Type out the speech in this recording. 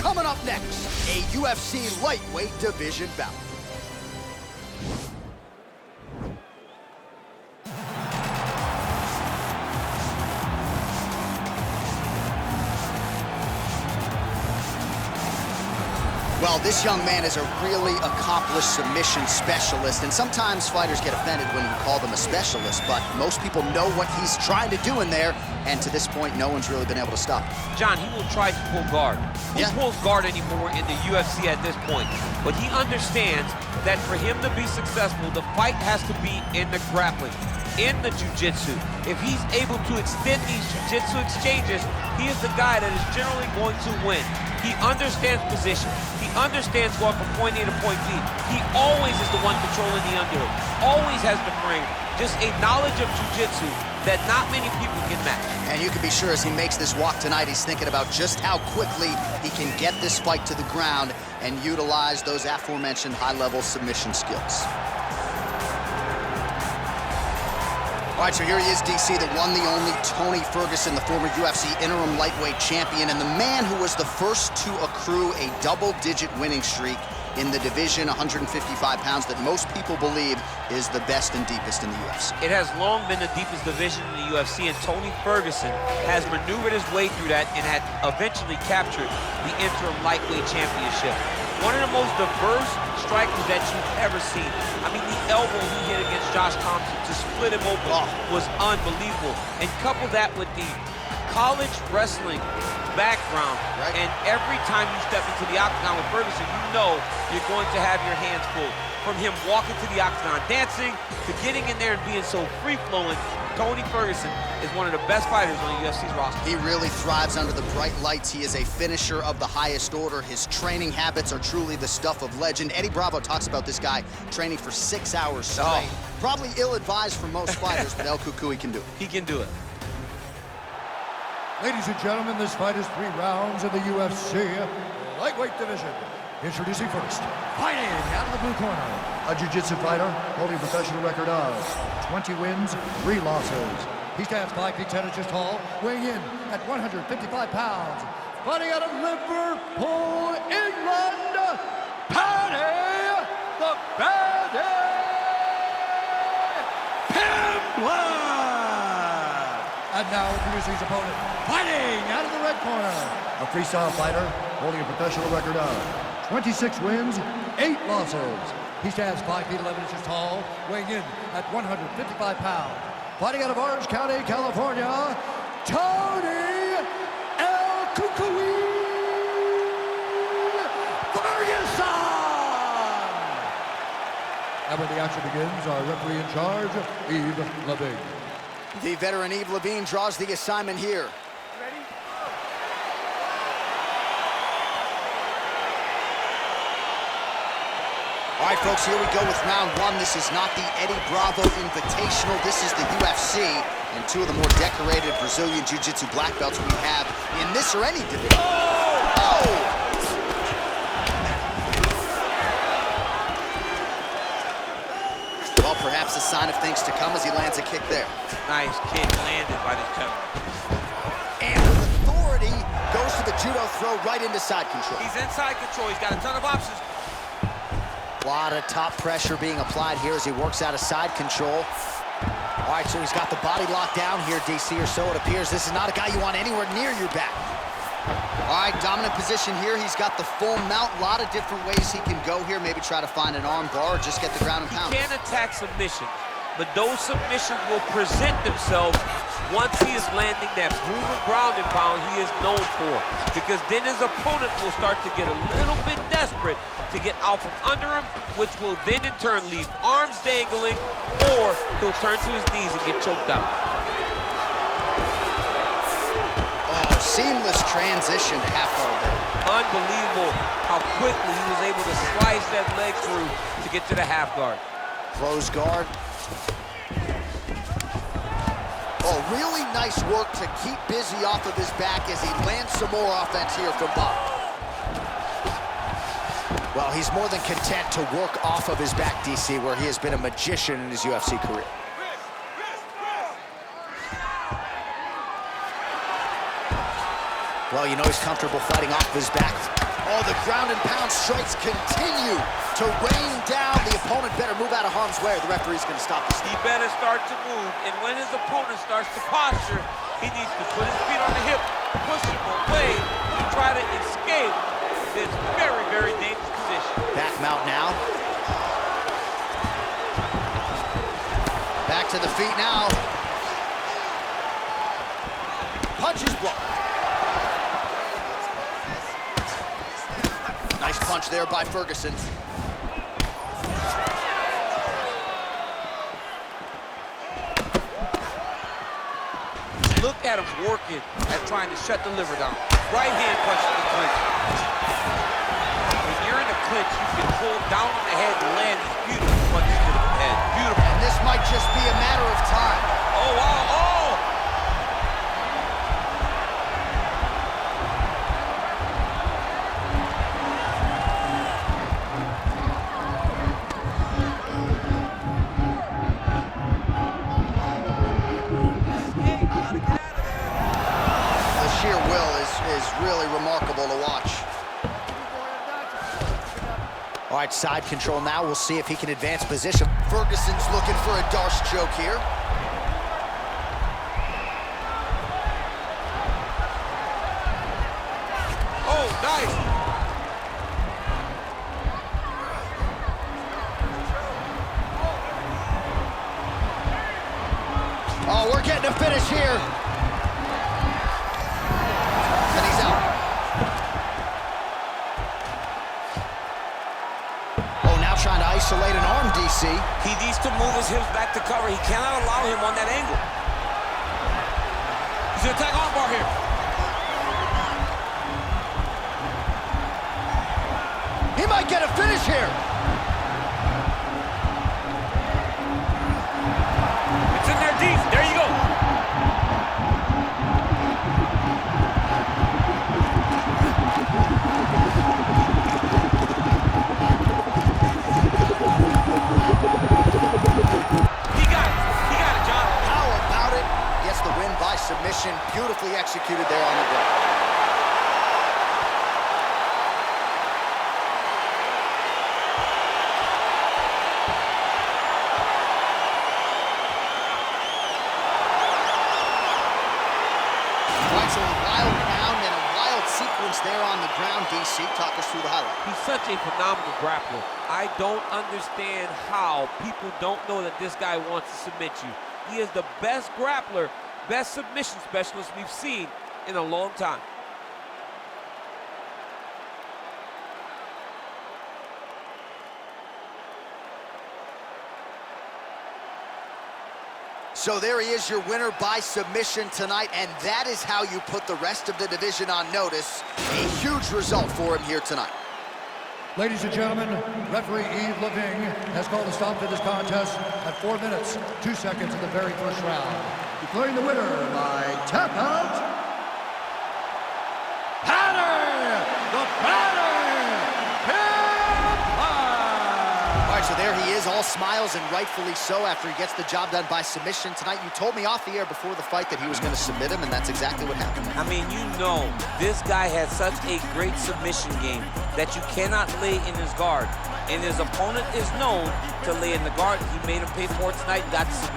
Coming up next, a UFC lightweight division bout. Well, this young man is a really accomplished submission specialist, and sometimes fighters get offended when you call them a specialist, but most people know what he's trying to do in there, and to this point, no one's really been able to stop him. John, he will try to pull guard. Who pulls guard anymore in the UFC at this point? But he understands that for him to be successful, the fight has to be in the grappling, in the jiu-jitsu. If he's able to extend these jiu-jitsu exchanges, he is the guy that is generally going to win. He understands position. He understands going from point A to point B. He always is the one controlling the underhook. Always has the frame. Just a knowledge of jiu-jitsu that not many people can match. And you can be sure as he makes this walk tonight, he's thinking about just how quickly he can get this fight to the ground and utilize those aforementioned high-level submission skills. All right, so here he is, DC, the one, the only Tony Ferguson, the former UFC interim lightweight champion, and the man who was the first to accrue a double-digit winning streak in the division, 155 pounds, that most people believe is the best and deepest in the UFC. It has long been the deepest division in the UFC, and Tony Ferguson has maneuvered his way through that and had eventually captured the interim lightweight championship. One of the most diverse strikers that you've ever seen. I mean, the elbow he hit against Josh Thompson to split him open was unbelievable. And couple that with the college wrestling background, and every time you step into the octagon with Ferguson, you know you're going to have your hands full. From him walking to the octagon dancing, to getting in there and being so free-flowing, Tony Ferguson is one of the best fighters on the UFC's roster. He really thrives under the bright lights. He is a finisher of the highest order. His training habits are truly the stuff of legend. Eddie Bravo talks about this guy training for 6 hours straight. Probably ill-advised for most fighters, but El Cucuy can do it. He can do it. Ladies and gentlemen, this fight is 3 rounds in the UFC lightweight division. Introducing first, fighting out of the blue corner, a jiu-jitsu fighter holding a professional record of 20 wins, 3 losses. He stands 5 feet 10 inches tall, weighing in at 155 pounds. Fighting out of Liverpool, England, Paddy, the Paddy Pimblett! And now introducing his opponent, fighting out of the red corner, a freestyle fighter holding a professional record of 26 wins, 8 losses. He stands 5 feet 11 inches tall, weighing in at 155 pounds. Fighting out of Orange County, California, Tony El Cucuy Ferguson! And when the action begins, our referee in charge, Yves Levine. The veteran Yves Levine draws the assignment here. All right, folks, here we go with round 1. This is not the Eddie Bravo Invitational. This is the UFC, and 2 of the more decorated Brazilian Jiu-Jitsu black belts we have in this or any division. Well, perhaps a sign of things to come as he lands a kick there. Nice kick landed by this gentleman. And with authority, goes to the judo throw right into side control. He's inside control. He's got a ton of options. A lot of top pressure being applied here as he works out of side control. All right, so he's got the body locked down here, DC, or so it appears. This is not a guy you want anywhere near your back. All right, dominant position here. He's got the full mount. A lot of different ways he can go here. Maybe try to find an arm bar or just get the ground and pound. He can attack submission, but those submissions will present themselves once he is landing that proven ground and pound he is known for. Because then his opponent will start to get a little bit desperate to get out from under him, which will then in turn leave arms dangling, or he'll turn to his knees and get choked out. Oh, seamless transition to half guard there. Unbelievable how quickly he was able to slice that leg through to get to the half guard. Close guard. Oh, really nice work to keep busy off of his back as he lands some more offense here from Bob. Well, he's more than content to work off of his back, DC, where he has been a magician in his UFC career. Well, you know he's comfortable fighting off of his back. Oh, the ground and pound strikes continue to rain down. The opponent better move out of harm's way, or the referee's going to stop this. He better start to move, and when his opponent starts to posture, he needs to put his feet on the hip, push him away, to try to escape this very, very dangerous position. Back mount now. Back to the feet now. Punches blocked. Nice punch there by Ferguson. Look at him working at trying to shut the liver down. Right hand punch to the clinch. When you're in the clinch, you can pull down on the head and land these beautiful punches to the head. Beautiful. And this might just be a matter of time. Oh, wow. Oh! Sheer will is really remarkable to watch. All right, side control now. We'll see if he can advance position. Ferguson's looking for a Darce choke here. Oh, nice. Oh, we're getting a finish here. And he's out. Oh, now trying to isolate an arm, DC. He needs to move his hips back to cover. He cannot allow him on that angle. He's gonna attack armbar here. He might get a finish here. It's in there deep. There you go. He got it, John. How about it? Gets the win by submission. Beautifully executed there on the ground. So a wild round and a wild sequence there on the ground. DC, talk us through the highlight. He's such a phenomenal grappler. I don't understand how people don't know that this guy wants to submit you. He is the best grappler, best submission specialist we've seen in a long time. So there he is, your winner by submission tonight, and that is how you put the rest of the division on notice. A huge result for him here tonight. Ladies and gentlemen, referee Yves Leving has called a stop to this contest at 4 minutes, 2 seconds of the very first round. Declaring the winner by tap out, Paddy, the Paddy, All right, so there he is, all smiles and rightfully so after he gets the job done by submission tonight. You told me off the air before the fight that he was going to submit him, and that's exactly what happened. I mean, you know, this guy has such a great submission game that you cannot lay in his guard. And his opponent is known to lay in the guard. He made him pay for it tonight, got the submission.